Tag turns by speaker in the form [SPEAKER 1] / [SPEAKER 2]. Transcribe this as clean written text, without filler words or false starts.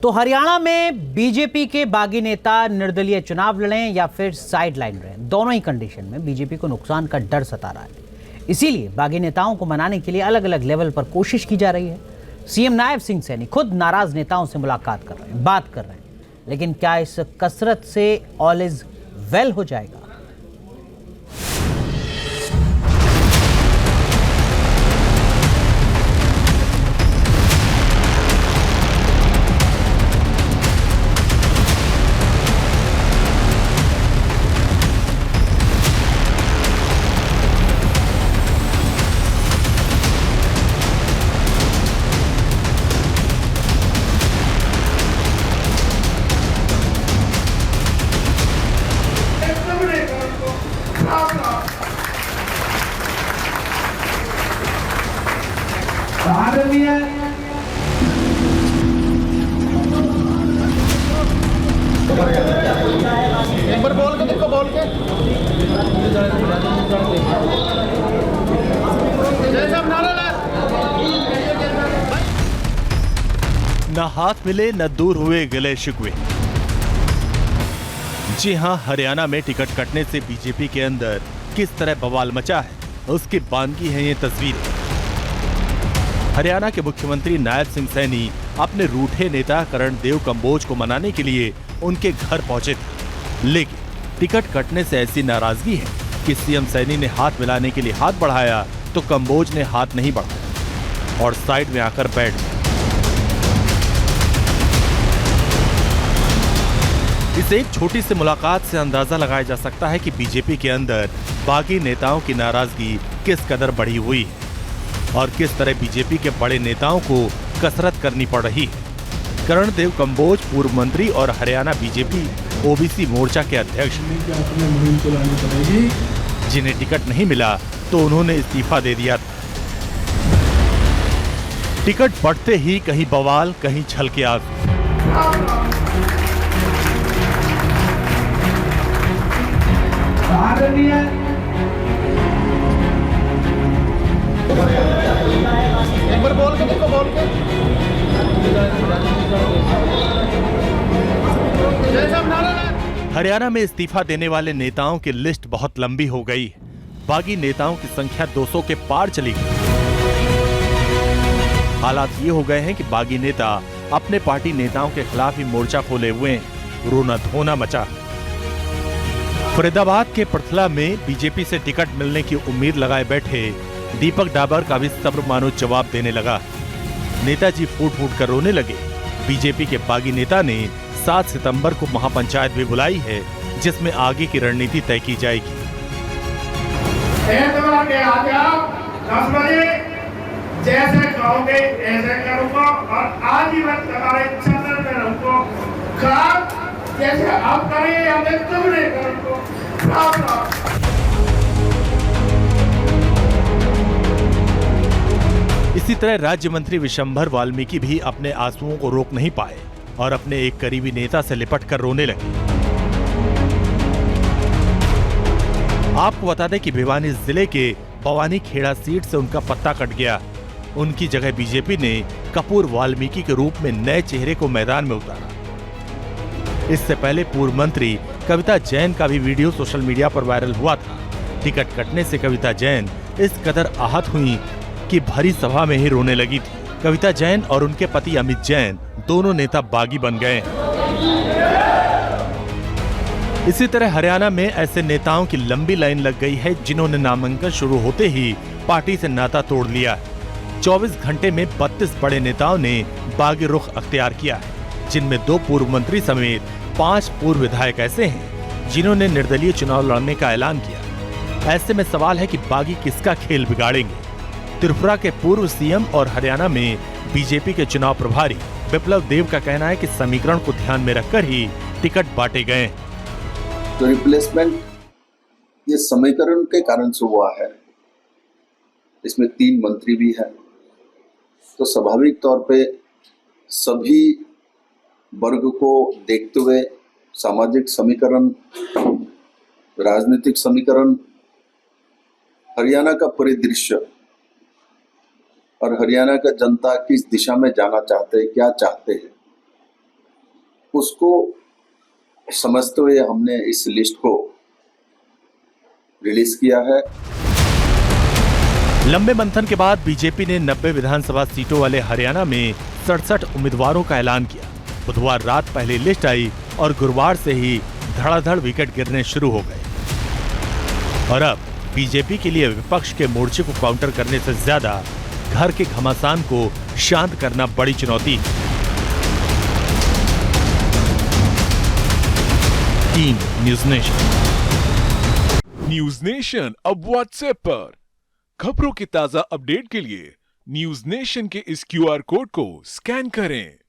[SPEAKER 1] तो हरियाणा में बीजेपी के बागी नेता निर्दलीय चुनाव लड़ें या फिर साइड लाइन रहें, दोनों ही कंडीशन में बीजेपी को नुकसान का डर सता रहा है। इसीलिए बागी नेताओं को मनाने के लिए अलग अलग लेवल पर कोशिश की जा रही है। सीएम नायब सिंह सैनी खुद नाराज नेताओं से मुलाकात कर रहे हैं, बात कर रहे हैं, लेकिन क्या इस कसरत से ऑल इज वेल हो जाएगा?
[SPEAKER 2] एक बार बोल के देखो, बोल के
[SPEAKER 3] न हाथ मिले न दूर हुए गले शिकवे। जी हां, हरियाणा में टिकट कटने से बीजेपी के अंदर किस तरह बवाल मचा है, उसकी बानगी है ये तस्वीरें। हरियाणा के मुख्यमंत्री नायब सिंह सैनी अपने रूठे नेता करण देव कंबोज को मनाने के लिए उनके घर पहुंचे थे, लेकिन टिकट कटने से ऐसी नाराजगी है कि सीएम सैनी ने हाथ मिलाने के लिए हाथ बढ़ाया तो कंबोज ने हाथ नहीं बढ़ाया और साइड में आकर बैठ गए। इस एक छोटी सी मुलाकात से अंदाजा लगाया जा सकता है कि बीजेपी के अंदर बागी नेताओं की नाराजगी किस कदर बढ़ी हुई है और किस तरह बीजेपी के बड़े नेताओं को कसरत करनी पड़ रही है। करण देव कंबोज पूर्व मंत्री और हरियाणा बीजेपी ओबीसी मोर्चा के अध्यक्ष, जिन्हें टिकट नहीं मिला तो उन्होंने इस्तीफा दे दिया था। टिकट बढ़ते ही कहीं बवाल, कहीं छलके आंसू।
[SPEAKER 2] एक बार बोल के देखो, बोल के
[SPEAKER 3] हरियाणा में इस्तीफा देने वाले नेताओं की लिस्ट बहुत लंबी हो गई है। बागी नेताओं की संख्या 200 के पार चली गई। हालात ये हो गए हैं कि बागी नेता अपने पार्टी नेताओं के खिलाफ ही मोर्चा खोले हुए हैं। रोना धोना मचा। फरीदाबाद के पड़थला में बीजेपी से टिकट मिलने की उम्मीद लगाए बैठे दीपक डाबर का भी सब्र मानो जवाब देने लगा। नेताजी फूट फूट कर रोने लगे। बीजेपी के बागी नेता ने 7 सितंबर को महापंचायत भी बुलाई है, जिसमें आगे की रणनीति तय की जाएगी।
[SPEAKER 4] 10 बजे जैसे कहोगे ऐसे करूंगा और आजीवन तुम्हारे चंद्र में रहूंगा। काम जैसे आप करें या मैं तुम नहीं करूंगा।
[SPEAKER 3] इसी तरह राज्य मंत्री विशंभर वाल्मीकि भी अपने आंसुओं को रोक नहीं पाए और अपने एक करीबी नेता से लिपट कर रोने लगे। आपको बता दें कि भिवानी जिले के भवानी खेड़ा सीट से उनका पत्ता कट गया। उनकी जगह बीजेपी ने कपूर वाल्मीकि के रूप में नए चेहरे को मैदान में उतारा। इससे पहले पूर्व मंत्री कविता जैन का भी वीडियो सोशल मीडिया पर वायरल हुआ था। टिकट कटने से कविता जैन इस कदर आहत हुई कि भरी सभा में ही रोने लगी थी। कविता जैन और उनके पति अमित जैन दोनों नेता बागी बन गए। इसी तरह हरियाणा में ऐसे नेताओं की लंबी लाइन लग गई है जिन्होंने नामांकन शुरू होते ही पार्टी से नाता तोड़ लिया है। 24 घंटे में 32 बड़े नेताओं ने बागी रुख अख्तियार किया है, जिनमें 2 पूर्व मंत्री समेत 5 पूर्व विधायक ऐसे हैं जिन्होंने निर्दलीय चुनाव लड़ने का ऐलान किया। ऐसे में सवाल है कि बागी किसका खेल बिगाड़ेंगे। त्रिपुरा के पूर्व सीएम और हरियाणा में बीजेपी के चुनाव प्रभारी विप्लव देव का कहना है कि समीकरण को ध्यान में रखकर ही टिकट बांटे गए।
[SPEAKER 5] तो रिप्लेसमेंट ये समीकरण के कारण से हुआ है। इसमें 3 मंत्री भी हैं, तो स्वाभाविक तौर पे सभी वर्ग को देखते हुए सामाजिक समीकरण, राजनीतिक समीकरण, हरियाणा का परिदृश्य और हरियाणा का जनता किस दिशा में जाना चाहते हैं, क्या चाहते हैं, उसको समझते हुए हमने इस लिस्ट को रिलीज किया है।
[SPEAKER 3] लंबे मंथन के बाद बीजेपी ने 90 विधानसभा सीटों वाले हरियाणा में 67 उम्मीदवारों का ऐलान किया। बुधवार रात पहली लिस्ट आई और गुरुवार से ही धड़ाधड़ विकेट गिरने शुरू हो गए। और अब बीजेपी के लिए विपक्ष के मोर्चे को काउंटर करने से ज्यादा घर के घमासान को शांत करना बड़ी चुनौती है। Team news nation.
[SPEAKER 6] News nation अब व्हाट्सएप पर खबरों की ताजा अपडेट के लिए न्यूज नेशन के इस QR कोड को स्कैन करें।